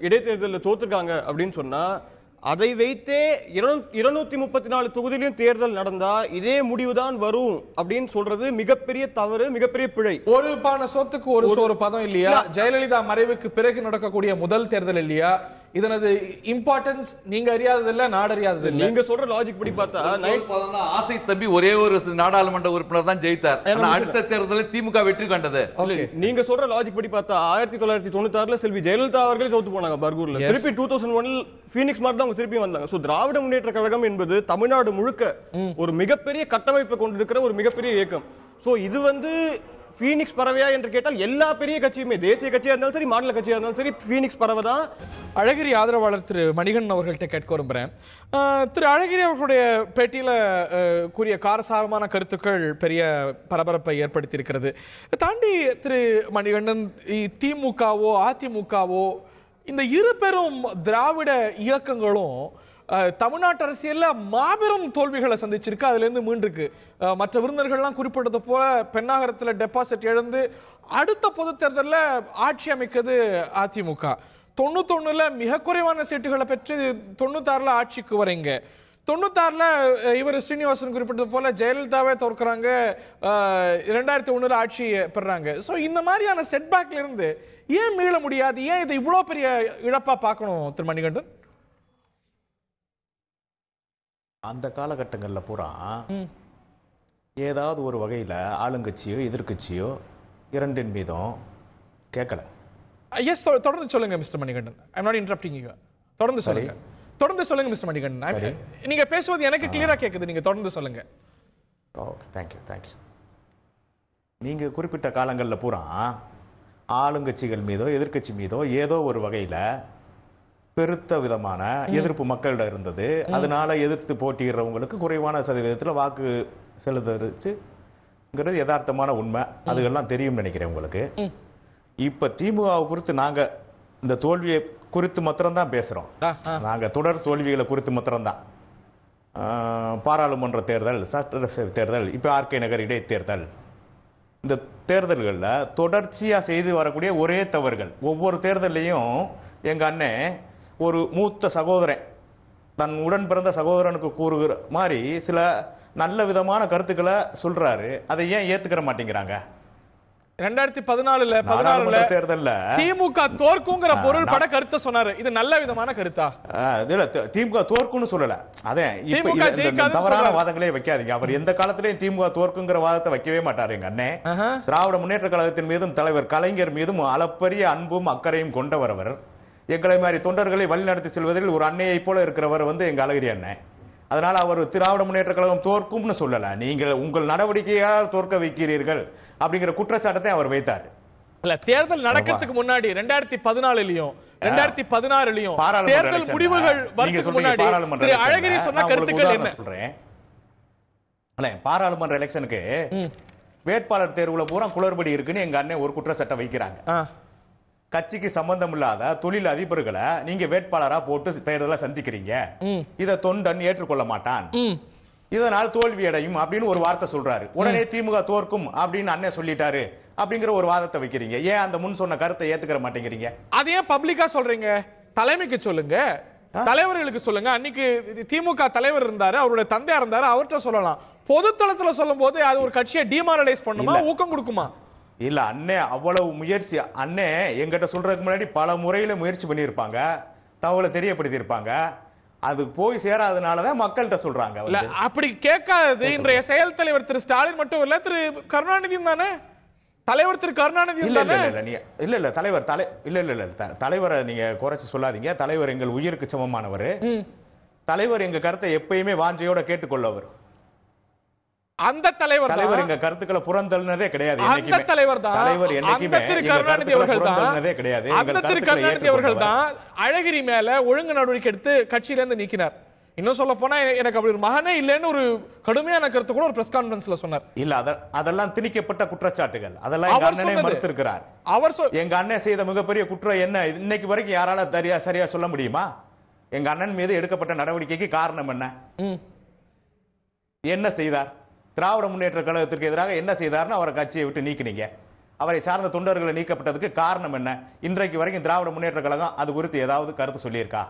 [SPEAKER 5] இடைத்தேர்தலில் தோத்துருக்காங்க அப்படின்னு சொன்னா, அதை வைத்தே 234 தொகுதியிலும் தேர்தல் நடந்தா இதே முடிவுதான் வரும் அப்படின்னு சொல்றது மிகப்பெரிய தவறு, மிகப்பெரிய பிழை.
[SPEAKER 1] ஒரு பான சொத்துக்கு ஒரு சோறு பதம் இல்லையா? ஜெயலலிதா மறைவுக்கு பிறகு நடக்கக்கூடிய முதல் தேர்தல் இல்லையா? இதனது இம்பார்ட்டன்ஸ் நீங்க அறியாததில்ல, நாடு அறியாததில்ல.
[SPEAKER 5] நீங்க சொல்ற லாஜிக் படி பார்த்தா
[SPEAKER 3] ஆசை தம்பி ஒரே ஒரு நாடாளுமன்ற உறுப்பினர் தான் ஜெயித்தார். அடுத்த தேர்தலில் திமுக வெற்றி கண்டது.
[SPEAKER 5] நீங்க சொல்ற லாஜிக் படி பார்த்தா 1996 செல்வி ஜெயலலிதா அவர்களே தோத்து போனாங்க பர்கூர்ல. திருப்பி 2001 பீனிக்ஸ் மாதிரி தான் திருப்பி வந்தாங்க. சோ திராவிட முன்னேற்ற கழகம் என்பது தமிழ்நாடு முழுக்க ஒரு மிகப்பெரிய கட்டமைப்பை கொண்டிருக்கிற ஒரு மிகப்பெரிய இயக்கம். சோ இது பீனிக்ஸ் பறவையா என்று கேட்டால் எல்லா பெரிய கட்சியுமே, தேசிய கட்சியா இருந்தாலும் சரி, மாநில கட்சியா இருந்தாலும் சரி, பீனிக்ஸ் பறவை தான்.
[SPEAKER 1] அழகிரி ஆதரவாளர் திரு மணிகண்டன் அவர்கள்ட்ட கேட்க விரும்புகிறேன். திரு அழகிரி அவர்களுடைய பேட்டியில் கூறிய காரசாரமான கருத்துக்கள் பெரிய பரபரப்பை ஏற்படுத்தி இருக்கிறது. தாண்டி திரு மணிகண்டன், திமுகவோ அதிமுகவோ இந்த இரு பெரும் திராவிட இயக்கங்களும் தமிழ்நாட்டு அரசியல்ல மாபெரும் தோல்விகளை சந்திச்சிருக்கு. அதுல இருந்து மீண்டிருக்கு. மற்ற விருந்தினர்கள்லாம் குறிப்பிட்டது போல பெண்ணாகரத்தில் டெபாசிட் இழந்து அடுத்த பொது தேர்தலில் ஆட்சி அமைக்கிறது அதிமுக. 91 மிக குறைவான சீட்டுகளை பெற்று 96 ஆட்சிக்கு வரீங்க. 96 இவர் ஸ்ரீனிவாசன் குறிப்பிட்டது போல ஜெயலலிதாவே தோற்கிறாங்க, 2001 ஆட்சி பெறாங்க. ஸோ இந்த மாதிரியான செட்பேக்ல இருந்து ஏன் மீள முடியாது? ஏன் இதை இவ்வளோ பெரிய இழப்பா பார்க்கணும் திரு மணிகண்டன்?
[SPEAKER 2] அந்த காலகட்டங்களில் பூரா ஏதாவது ஒரு வகையில் ஆளுங்கட்சியோ எதிர்கட்சியோ இரண்டின் மீதும் கேட்கல.
[SPEAKER 1] எஸ், தொடர்ந்து சொல்லுங்க mister Manikandan. I am not interrupting you. தொடர்ந்து சொல்லுங்க மிஸ்டர் மணிகண்டன். நீங்க பேசுவது எனக்கு கிளியரா கேக்குது, நீங்க தொடர்ந்து சொல்லுங்க.
[SPEAKER 2] Okay, thank you. நீங்க குறிப்பிட்ட காலங்களில் பூரா ஆளுங்கட்சிகள் மீதோ எதிர்கட்சி மீதோ ஏதோ ஒரு வகையில் பெருத்த விதமான எதிர்ப்பு மக்களிடம் இருந்தது. அதனால எதிர்த்து போட்டியிடுறவங்களுக்கு குறைவான சதவீதத்தில் வாக்கு செலுத்துச்சுங்கிறது யதார்த்தமான உண்மை. அதுகெல்லாம் தெரியும் நினைக்கிறேன் உங்களுக்கு. இப்ப திமுக குறித்து நாங்க இந்த தோல்வியை குறித்து மாத்திரம்தான் பேசுறோம். நாங்க தொடர் தோல்விகளை குறித்து மாத்திரம்தான். பாராளுமன்ற தேர்தல், சட்டசபை தேர்தல், இப்ப ஆர்கே நகர் இடைத்தேர்தல், இந்த தேர்தல்களில் தொடர்ச்சியா செய்து வரக்கூடிய ஒரே தவறுகள். ஒவ்வொரு தேர்தலையும் எங்க அண்ணன் ஒரு மூத்த சகோதரன் தன் உடன் பிறந்த சகோதரனுக்கு கூறுகிற மாதிரி சில நல்ல விதமான கருத்துக்களை சொல்றாரு. அதை ஏன் ஏத்துக்கிற மாட்டேங்கிறாங்க?
[SPEAKER 1] 2014
[SPEAKER 2] தேர்தல்ல
[SPEAKER 1] திமுக தோற்குங்கிற பொருள் பட கருத்தை சொன்னாரு. இது நல்ல விதமான கருத்தா?
[SPEAKER 2] திமுக தோற்குன்னு சொல்லல. அதே தவறான வாதங்களே வைக்காதீங்க. அவர் எந்த காலத்திலேயும் திமுக தோற்குங்கிற வாதத்தை வைக்கவே மாட்டாரு எங்க அண்ணே. திராவிட முன்னேற்ற கழகத்தின் மீதும் தலைவர் கலைஞர் மீதும் அளப்பரிய அன்பும் அக்கறையும் கொண்டவர் அவர். எங்களை மாதிரி தொண்டர்களை வழிநடத்தி செல்வதில் ஒரு அன்னையை போல இருக்கிறவர் எங்க அழகிரி அண்ணன். அதனால அவர் திராவிட முன்னேற்ற கழகம் தோற்கும்னு சொல்லல. நீங்கள் உங்கள் நடவடிக்கையால் தோற்க வைக்கிறீர்கள் அப்படிங்கிற குற்றச்சாட்டத்தை அவர் வைத்தார்.
[SPEAKER 1] இல்ல, தேர்தல் நடக்கிறதுக்கு முன்னாடி 2014லயும் 2016லயும் தேர்தல் முடிவுகள் வரதுக்கு முன்னாடி திரு அழகிரி சொன்ன கருத்துக்கள் என்ன
[SPEAKER 2] சொல்றேன். பாராளுமன்ற எலெக்ஷனுக்கு வேட்பாளர் தேர்வுல பூரா குளறுபடி இருக்குன்னு எங்க அண்ணன் ஒரு குற்றச்சாட்டை வைக்கிறாங்க. கட்சிக்கு சம்பந்தம் இல்லாத தொழில் அதிபர்களை நீங்க வேட்பாளரா போட்டு தேர்தலை சந்திக்கிறீங்க, இதை தொண்டன் ஏற்றுக்கொள்ள மாட்டான், இதனால் தோல்வி அடையும் அப்படின்னு ஒரு வார்த்தை சொல்றாரு. உடனே திமுக தோற்கும் அப்படின்னு அண்ணன் சொல்லிட்டாரு அப்படிங்கிற ஒரு வாதத்தை வைக்கிறீங்க. ஏன் அந்த முன் சொன்ன கருத்தை ஏத்துக்கிற மாட்டேங்கிறீங்க?
[SPEAKER 1] அதே பப்ளிக்கா சொல்றீங்க. தலைமைக்கு சொல்லுங்க, தலைவர்களுக்கு சொல்லுங்க. அன்னைக்கு திமுக தலைவர் இருந்தாரு, அவருடைய தந்தையா இருந்தாரு, அவர்கிட்ட சொல்லலாம். பொதுத்தளத்துல சொல்லும் போது அது ஒரு கட்சியை டிமாரலைஸ் பண்ணுமா, ஊக்கம் கொடுக்குமா?
[SPEAKER 2] இல்ல, அண்ணே அவ்வளவு முயற்சி. அண்ணே எங்கிட்ட சொல்றதுக்கு முன்னாடி பல முறையில முயற்சி பண்ணியிருப்பாங்க, தகவலை தெரியப்படுத்தி இருப்பாங்க. அது போய் சேராதனாலதான் மக்கள்கிட்ட சொல்றாங்க
[SPEAKER 1] இல்ல அப்படி கேட்காதது இன்றைய செயல் தலைவர் திரு ஸ்டாலின் மட்டும் இல்ல, திரு கருணாநிதியும் தானே. தலைவர் திரு கருணாநிதியும்
[SPEAKER 2] இல்ல
[SPEAKER 1] தானே.
[SPEAKER 2] இல்ல நீ இல்ல இல்ல தலைவர் தலைவரை நீங்க குறைச்சு சொல்லாதீங்க. தலைவர் எங்கள் உயிருக்கு சமமானவர். தலைவர் எங்க கருத்தை எப்பயுமே வாஞ்சையோட கேட்டுக்கொள்ளவர்.
[SPEAKER 1] அந்த தலைவர்
[SPEAKER 2] எங்க கருத்துக்களை புறந்தள்ளினதே கிடையாது.
[SPEAKER 1] அந்த தலைவர் தான்
[SPEAKER 2] தலைவர் என்னைக்குமே
[SPEAKER 1] திரு கருணாநிதி அவர்கள்
[SPEAKER 2] புறந்தள்ளினதே கிடையாது.
[SPEAKER 1] அந்த திரு கருணாநிதி அவர்கள் தான் அழகிரி மேல ஒழுங்கு நடவடிக்கை எடுத்து கட்சியில இருந்து நீக்கினார். இன்னும் சொல்ல போனா எனக்கு அப்படி ஒரு மகனே இல்லைன்னு ஒரு கடுமையான கருத்து கூட ஒரு பிரஸ் கான்ஃபரன்ஸ்ல சொன்னார்.
[SPEAKER 2] இல்ல அதெல்லாம் திணிக்கப்பட்ட குற்றச்சாட்டுகள். அதெல்லாம் எங்க அண்ணனே மறுத்திருக்கிறார். எங்க அண்ணன் செய்த மிகப்பெரிய குற்றம் என்ன இன்னைக்கு வரைக்கும் யாரால சரியா சொல்ல முடியுமா? எங்க அண்ணன் மீது எடுக்கப்பட்ட நடவடிக்கைக்கு காரணம் என்ன? என்ன செய்தார்? திராவிட முன்னேற்ற கழகத்திற்கு எதிராக என்ன செய்தார்னு அவரை கட்சியை விட்டு நீக்கினீங்க. அவரை சார்ந்த தொண்டர்களை நீக்கப்பட்டதுக்கு காரணம் என்ன? இன்றைக்கு வரைக்கும் திராவிட முன்னேற்ற கழகம் அது குறித்து ஏதாவது கருத்து சொல்லியிருக்கா?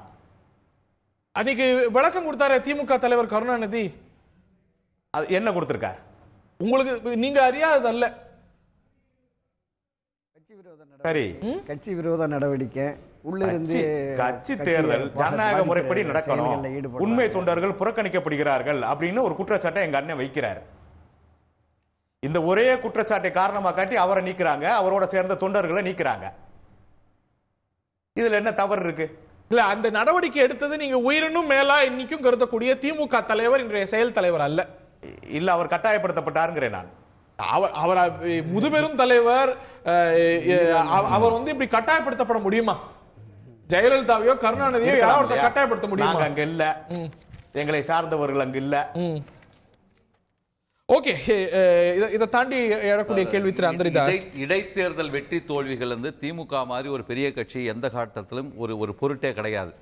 [SPEAKER 1] அன்னைக்கு விளக்கம் கொடுத்தாரு திமுக தலைவர் கருணாநிதி.
[SPEAKER 2] அது என்ன கொடுத்திருக்கார்?
[SPEAKER 1] உங்களுக்கு நீங்க அறியாததல்ல.
[SPEAKER 2] சரி,
[SPEAKER 4] கட்சி விரோத நடவடிக்கை உள்ளிருந்து
[SPEAKER 2] கட்சி தேர்தல் ஜனநாயக முறைப்படி நடக்கணும், உண்மை தொண்டர்கள் புறக்கணிக்கப்படுகிறார்கள் அப்படின்னு ஒரு குற்றச்சாட்டை எங்க அண்ணன் வைக்கிறார். இந்த ஒரே குற்றச்சாட்டை காரணமா காட்டி அவரை நீக்கிறாங்க, அவரோட சேர்ந்த தொண்டர்களை நீக்கிறாங்க. இதுல என்ன தவறு இருக்கு?
[SPEAKER 1] இல்ல அந்த நடவடிக்கை எடுத்தது நீங்க உயிரினும் மேலா இன்னைக்கும் கருதக்கூடிய திமுக தலைவர் இன்றைய செயல் தலைவர் அல்ல.
[SPEAKER 2] இல்ல அவர் கட்டாயப்படுத்தப்பட்டாருங்கிறேன் நான்.
[SPEAKER 1] அவர் முதுபெரும் தலைவர், அவர் வந்து இப்படி கட்டாயப்படுத்தப்பட முடியுமா? ஜெயலலிதாவையோ கருணாநிதியோ யாராவது கட்டாயப்படுத்த முடியுமா?
[SPEAKER 2] அங்க இல்ல, எங்களை சார்ந்தவர்கள் அங்க இல்ல.
[SPEAKER 1] ஓகே, இதை தாண்டி எழக்கூடிய கேள்வி திரு அந்தரிதாஸ்.
[SPEAKER 3] இடைத்தேர்தல் வெற்றி தோல்விகள் வந்து திமுக மாதிரி ஒரு பெரிய கட்சி எந்த காட்டத்திலும் ஒரு பொருட்டே கிடையாது.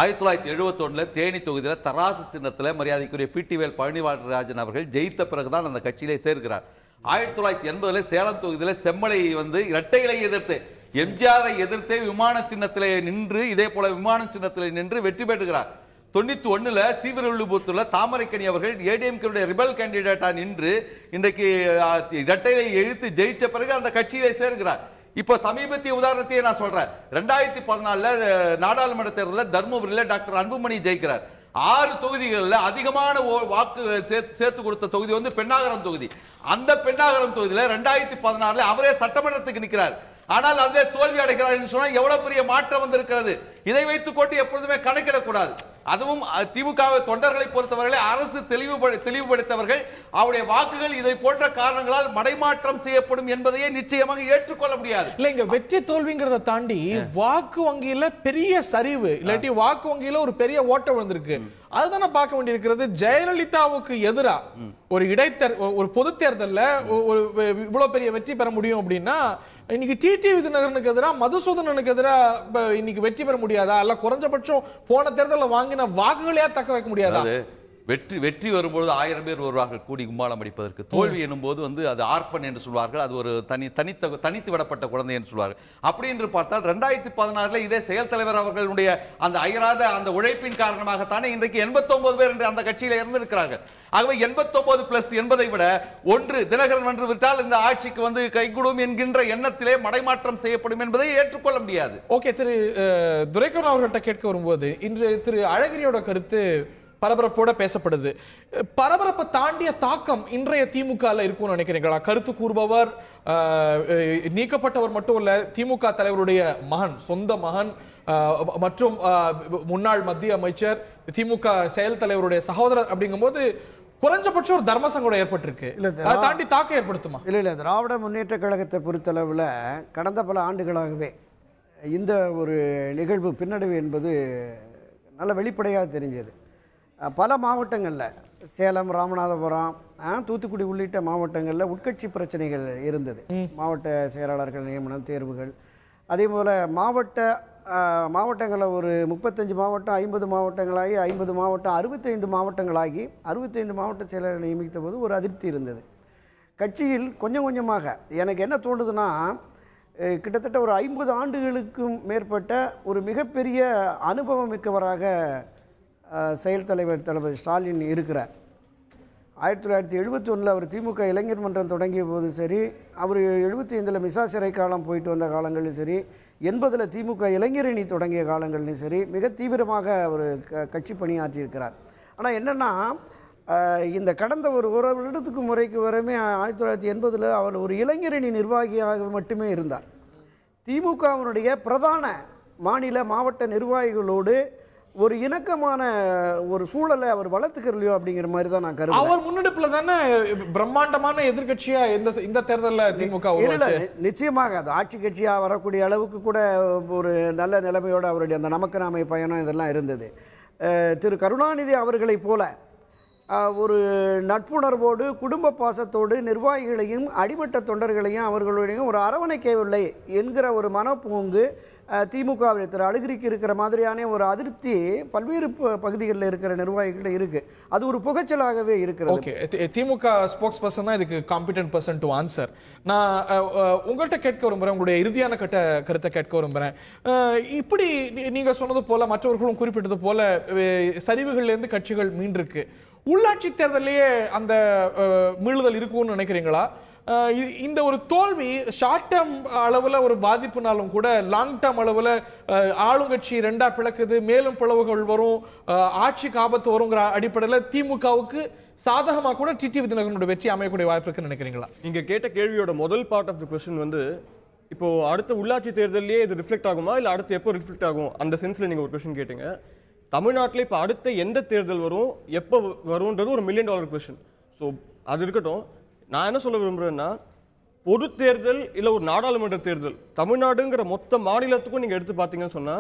[SPEAKER 3] 1971 தேனி தொகுதியில் தராசு சின்னத்தில் மரியாதைக்குரிய பிடிவேல் பழனிவாழராஜன் அவர்கள் ஜெயித்த பிறகுதான் அந்த கட்சியிலே சேர்க்கிறார். 1980 சேலம் தொகுதியில் செம்மலை வந்து இரட்டைகளை எதிர்த்து எம்ஜிஆரை எதிர்த்தே விமான சின்னத்திலே நின்று இதே போல விமான சின்னத்திலே நின்று வெற்றி பெற்றுகிறார். 91 ஸ்ரீவில்லிபுத்தூர்ல தாமரைக்கணி அவர்கள் ஏடிஎம்கே ரிபல் கேண்டிடேட்டா நின்று இன்றைக்கு இரட்டையை எதிர்த்து ஜெயிச்ச பிறகு அந்த கட்சியிலே சேர்க்கிறார். இப்ப சமீபத்திய உதாரணத்தையே நான் சொல்றேன். 2014 நாடாளுமன்ற தேர்தலில் தர்மபுரியில டாக்டர் அன்புமணி ஜெயிக்கிறார். 6 தொகுதிகளில் அதிகமான வாக்கு சேர்த்து கொடுத்த தொகுதி வந்து பெண்ணாகரம் தொகுதி. அந்த பெண்ணாகரம் தொகுதியில 2016 அவரே சட்டமன்றத்துக்கு நிற்கிறார். ஆனால் அதிலே தோல்வி அடைகிறார் என்று சொன்னால் எவ்வளவு பெரிய மாற்றம் வந்திருக்கிறது. இதை வைத்துக் கொண்டு எப்பொழுதுமே கணக்கிடக்கூடாது. அதுவும் திமுக தொண்டர்களை பொறுத்தவரை அரசு தெளிவுபடுத்தவர்கள் அவருடைய வாக்குகள் இதை போன்ற காரணங்களால் மடைமாற்றம் செய்யப்படும் என்பதையே நிச்சயமாக ஏற்றுக்கொள்ள முடியாது.
[SPEAKER 1] இல்ல இங்க வெற்றி தோல்விங்கிறத தாண்டி வாக்கு வங்கியில பெரிய சரிவு இல்லாட்டி வாக்கு வங்கியில ஒரு பெரிய ஓட்டம் வந்திருக்கு. அதுதானே பார்க்க வேண்டியிருக்கிறது. ஜெயலலிதாவுக்கு எதிரா ஒரு பொது தேர்தல்ல இவ்வளவு பெரிய வெற்றி பெற முடியும் அப்படின்னா இன்னைக்கு டிடிவி தினகரனுக்கு எதிராக மதுசூதனனுக்கு எதிராக இன்னைக்கு வெற்றி பெற முடியாதா? அல்ல குறைஞ்சபட்சம் போன தேர்தலில் வாங்கின வாக்குகளையா தக்க வைக்க முடியாதா?
[SPEAKER 3] வெற்றி வரும்போது 1000 பேர் வருவார்கள் கூடி கும்மாளம் அடிப்பதற்கு. தோல்வி எனும் போது வந்து அது ஆர்பன் என்று சொல்வார்கள். அது ஒரு தனித்து விடப்பட்ட குழந்தை என்று சொல்வார்கள். அப்படி என்று பார்த்தால் 2016 இதே செயல் தலைவர் அவர்களுடைய அந்த அயராத அந்த உழைப்பின் காரணமாகத்தானே இன்றைக்கு 89 பேர் என்று அந்த கட்சியில இருந்திருக்கிறார்கள். ஆகவே 89 பிளஸ் என்பதை விட தினகரன் வென்று விட்டால் இந்த ஆட்சிக்கு வந்து கைகூடும் என்கின்ற எண்ணத்திலே மடைமாற்றம் செய்யப்படும் என்பதை ஏற்றுக்கொள்ள முடியாது.
[SPEAKER 1] ஓகே, திரு துரைக்கண்ணு அவர்கள்ட்ட கேட்க வரும்போது இன்று திரு அழகிரியோட கருத்து பரபரப்போட பேசப்படுது. பரபரப்பை தாண்டிய தாக்கம் இன்றைய திமுக இருக்கும்னு நினைக்கிறீங்களா? கருத்து கூறுபவர் நீக்கப்பட்டவர் மட்டும் இல்ல, திமுக தலைவருடைய மகன், சொந்த மகன் மற்றும் முன்னாள் மத்திய அமைச்சர், திமுக செயல் தலைவருடைய சகோதரர் அப்படிங்கும்போது குறைஞ்சபட்சம் ஒரு தர்மசங்கடம் ஏற்பட்டிருக்கு. அதை தாண்டி தாக்கம் ஏற்படுத்துமா?
[SPEAKER 4] இல்ல திராவிட முன்னேற்ற கழகத்தை பொறுத்தளவில் கடந்த பல ஆண்டுகளாகவே இந்த ஒரு நிகழ்வு பின்னடைவு என்பது நல்ல வெளிப்படையாக தெரிஞ்சது. பல மாவட்டங்களில் சேலம், ராமநாதபுரம், தூத்துக்குடி உள்ளிட்ட மாவட்டங்களில் உட்கட்சி பிரச்சனைகள் இருந்தது. மாவட்ட செயலாளர்கள் நியமனம், தேர்வுகள், அதே போல் மாவட்டங்களில் ஒரு 35 மாவட்டம் 50 மாவட்டங்களாகி 50 மாவட்டம் 65 மாவட்டங்களாகி 65 மாவட்ட செயலாளர்கள் நியமித்த போது ஒரு அதிருப்தி இருந்தது கட்சியில். கொஞ்சம் கொஞ்சமாக எனக்கு என்ன தோணுதுன்னா, கிட்டத்தட்ட ஒரு 50 ஆண்டுகளுக்கும் மேற்பட்ட ஒரு மிகப்பெரிய அனுபவம் மிக்கவராக செயல் தலைவர் தளபதி ஸ்டாலின் இருக்கிறார். 1971 அவர் திமுக இளைஞர் மன்றம் தொடங்கிய போது சரி, அவர் 75 மிசா சிறை காலம் போயிட்டு வந்த காலங்களிலும் சரி, 80 திமுக இளைஞரணி தொடங்கிய காலங்கள்லையும் சரி மிக தீவிரமாக அவர் கட்சி பணியாற்றியிருக்கிறார். ஆனால் என்னென்னா இந்த கடந்த ஒரு வருடத்துக்கு முறைக்கு வரமே 1980 அவர் ஒரு இளைஞரணி நிர்வாகியாக மட்டுமே இருந்தார். திமுகவினுடைய பிரதான மாநில மாவட்ட நிர்வாகிகளோடு ஒரு இணக்கமான ஒரு சூழலை அவர் வளர்த்துக்கிறலையோ அப்படிங்கிற மாதிரி தான் நான் கருதுறேன்.
[SPEAKER 1] அவர் முன்னெடுப்புல தானே பிரம்மாண்டமான எதிர்க்கட்சியா இந்த தேர்தலில் திமுக
[SPEAKER 4] நிச்சயமாக அது ஆட்சி கட்சியா வரக்கூடிய அளவுக்கு கூட ஒரு நல்ல நிலைமையோடு அவருடைய அந்த நமக்கு நாமை பயணம் இதெல்லாம் இருந்தது. திரு கருணாநிதி அவர்களை போல ஒரு நட்புணர்வோடு குடும்ப பாசத்தோடு நிர்வாகிகளையும் அடிமட்ட தொண்டர்களையும் அவர்களுடையும் ஒரு அரவணைக்கவில்லை என்கிற ஒரு மனப்போங்கு திமுகவில் திரு அழகிரிக்கு இருக்கிற மாதிரியான ஒரு அதிருப்தி பல்வேறு பகுதிகளில் இருக்கிற நிர்வாகிகள் இருக்கு. அது ஒரு புகைச்சலாகவே இருக்கிறது.
[SPEAKER 1] ஓகே, திமுக ஸ்போக்ஸ் பர்சன் தான் இதுக்கு காம்பிடன்ட் பர்சன் டு ஆன்சர். நான் உங்கள்கிட்ட கேட்க விரும்புகிறேன், உங்களுடைய இறுதியான கருத்தை கேட்க விரும்புகிறேன். இப்படி நீங்க சொன்னது போல மற்றவர்களும் குறிப்பிட்டது போல சரிவுகள்லேருந்து கட்சிகள் மீண்டிருக்கு. உள்ளாட்சி தேர்தலையே அந்த மீளுதல் இருக்கும்னு நினைக்கிறீங்களா? இந்த ஒரு தோல்வி ஷார்ட் டேர்ம் அளவுல ஒரு பாதிப்புனாலும் கூட லாங் டேர்ம் அளவுல ஆளுங்கட்சி ரெண்டா பிளக்குது, மேலும் பிளவுகள் வரும், ஆட்சிக்கு ஆபத்து வருங்கிற அடிப்படையில் திமுகவுக்கு சாதகமாக கூட டிடிவி தினகரனுடைய வெற்றி அமையக்கூடிய வாய்ப்பு இருக்குன்னு நினைக்கிறீங்களா?
[SPEAKER 5] நீங்க கேட்ட கேள்வியோட முதல் பார்ட் ஆஃப் தி क्वेश्चन வந்து இப்போ அடுத்த உள்ளாட்சி தேர்தலிலே இது ரிஃப்ளெக்ட் ஆகுமா இல்ல அடுத்து எப்போ ரிஃப்ளெக்ட் ஆகும் அந்த சென்ஸ்ல நீங்க ஒரு क्वेश्चन கேட்டீங்க. தமிழ்நாட்டில் இப்போ அடுத்த எந்த தேர்தல் வரும் எப்போ வரும்ன்றது ஒரு $1 மில்லியன் क्वेश्चन. ஸோ அது இருக்கட்டும். நான் என்ன சொல்ல விரும்புறேன்னா பொது தேர்தல் இல்ல ஒரு நாடாளுமன்ற தேர்தல் தமிழ்நாடுங்கிற மொத்த மாநிலத்துக்கும் நீங்க எடுத்து பார்த்தீங்கன்னு சொன்னா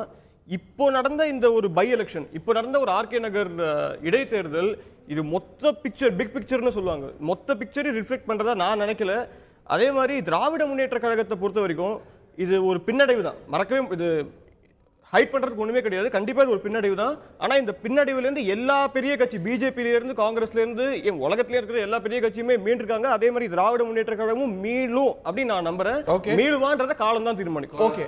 [SPEAKER 5] இப்போ நடந்த இந்த ஒரு பை எலெக்ஷன், இப்போ நடந்த ஒரு ஆர்கே நகர் இடைத்தேர்தல், இது மொத்த பிக்சர் பிக் பிக்சர்னு சொல்லுவாங்க, மொத்த பிக்சரை ரிஃப்ளெக்ட் பண்றதா நான் நினைக்கல. அதே மாதிரி திராவிட முன்னேற்ற கழகத்தை பொறுத்த வரைக்கும் இது ஒரு பின்னடைவு தான். மறக்கவே இது ஹைட் பண்றதுக்கு ஒண்ணுமே கிடையாது. கண்டிப்பா இது ஒரு பின்னடைவு தான். ஆனா இந்த பின்னடைவுல இருந்து எல்லா பெரிய கட்சி பிஜேபியில இருந்து காங்கிரஸ்ல இருந்து உலகத்துல இருக்கிற எல்லா பெரிய கட்சியுமே மீண்டிருக்காங்க. அதே மாதிரி திராவிட முன்னேற்ற கழகமும் மீளும் அப்படின்னு நான் நம்புறேன். மீளுவான்றத காலம் தான் தீர்மானிக்கும்.
[SPEAKER 3] ஓகே,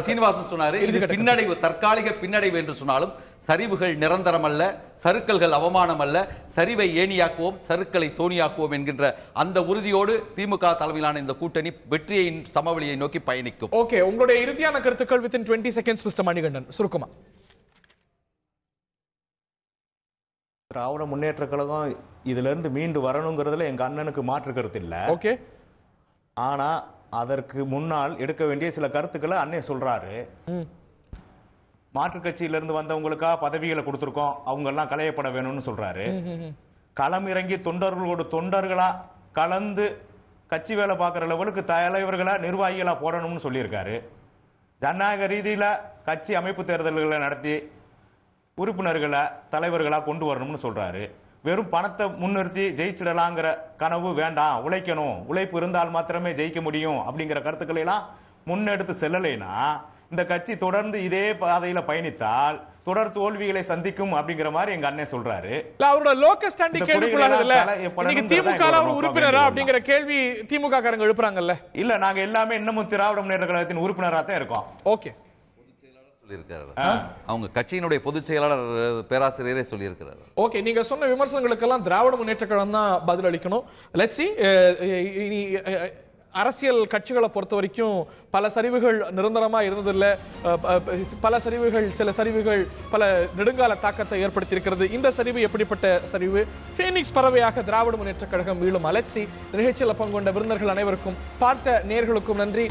[SPEAKER 3] சீனிவாசன் சொன்னாரு இது பின்னடைவு, தற்காலிக பின்னடைவு என்று சொன்னாலும் சரிவுகள் நிரந்தரம் அல்ல, சறுக்கல்கள் அவமானம் அல்ல, சரிவை ஏணியாக்குவோம், சறுக்களை தோணியாக்குவோம் என்கின்ற அந்த உறுதியோடு திமுக தலைமையிலான இந்த கூட்டணி வெற்றியின் சமவெளியை நோக்கி பயணிக்கும்.
[SPEAKER 1] ஓகே, உங்களுடைய இறுதியான கருத்துக்கள் within 20 seconds மிஸ்டர் மணிகண்டன் சுருக்கமா.
[SPEAKER 2] திராவிட முன்னேற்ற கழகம் இதுல இருந்து மீண்டு வரணுங்கிறதுல எங்க அண்ணனுக்கு மாற்று கருத்து இல்ல.
[SPEAKER 1] ஓகே,
[SPEAKER 2] ஆனா அதற்கு முன்னால் எடுக்க வேண்டிய சில கருத்துக்களை அண்ணன் சொல்றாரு. மாற்று கட்சியிலிருந்து வந்தவங்களுக்கா பதவிகளை கொடுத்திருக்கோம், அவங்க எல்லாம் களையப்பட வேணும்னு சொல்றாரு. களம் இறங்கி தொண்டர்களோடு தொண்டர்களா கலந்து கட்சி வேலை பார்க்குற லெவலுக்கு தலைவர்களா நிர்வாகிகளா போடணும்னு சொல்லியிருக்காரு. ஜனநாயக ரீதியில கட்சி அமைப்பு தேர்தல்களை நடத்தி உறுப்பினர்களை தலைவர்களா கொண்டு வரணும்னு சொல்றாரு. வெறும் பணத்தை முன்னிறுத்தி ஜெயிச்சிடலாங்கிற கனவு வேண்டாம், உழைக்கணும், உழைப்பு இருந்தால் மாத்திரமே ஜெயிக்க முடியும் அப்படிங்கிற கருத்துக்களை எல்லாம் முன்னெடுத்து செல்லலைன்னா இந்த கட்சி தொடர்ந்து இதே பாதையில பயணித்தால் தொடர் தோல்விகளை சந்திக்கும் அப்படிங்கிற மாதிரி எங்க அண்ணன் சொல்றாரு.
[SPEAKER 1] அவரோட லோக்கல் ஸ்டாண்டிங் கேள்விக்குள்ளானதுல இன்னைக்கு திமுக உறுப்பினரா அப்படிங்கிற கேள்வி திமுக காரங்க எழுப்புறாங்கல்ல.
[SPEAKER 2] இல்ல, நாங்க எல்லாமே இன்னமும் திராவிட முன்னேற்ற கழகத்தின் உறுப்பினரா தான் இருக்கோம்.
[SPEAKER 1] ஓகே,
[SPEAKER 3] அவங்க கட்சியினுடைய பொதுச் செயலாளர் பேராசிரியரே சொல்லியிருக்கிறார்.
[SPEAKER 1] ஓகே, நீங்க சொன்ன விமர்சனங்களுக்கெல்லாம் திராவிட முன்னேற்ற கழகம் தான் பதில் அளிக்கணும். லெட்ஸ் see, அரசியல் கட்சிகளை பொறுத்த வரைக்கும் பல சரிவுகள் நிரந்தரமா இருந்ததில்லை. பல சரிவுகள், சில சரிவுகள் பல நெடுங்கால தாக்கத்தை ஏற்படுத்தி இருக்கிறது. இந்த சரிவு எப்படிப்பட்ட சரிவு? ஃபீனிக்ஸ் பறவையாக திராவிட முன்னேற்ற கழகம் மீளும். அலட்சி நிகழ்ச்சியில் பங்கு கொண்ட விருந்தினர்கள் அனைவருக்கும், பார்த்த நேயர்களுக்கும் நன்றி.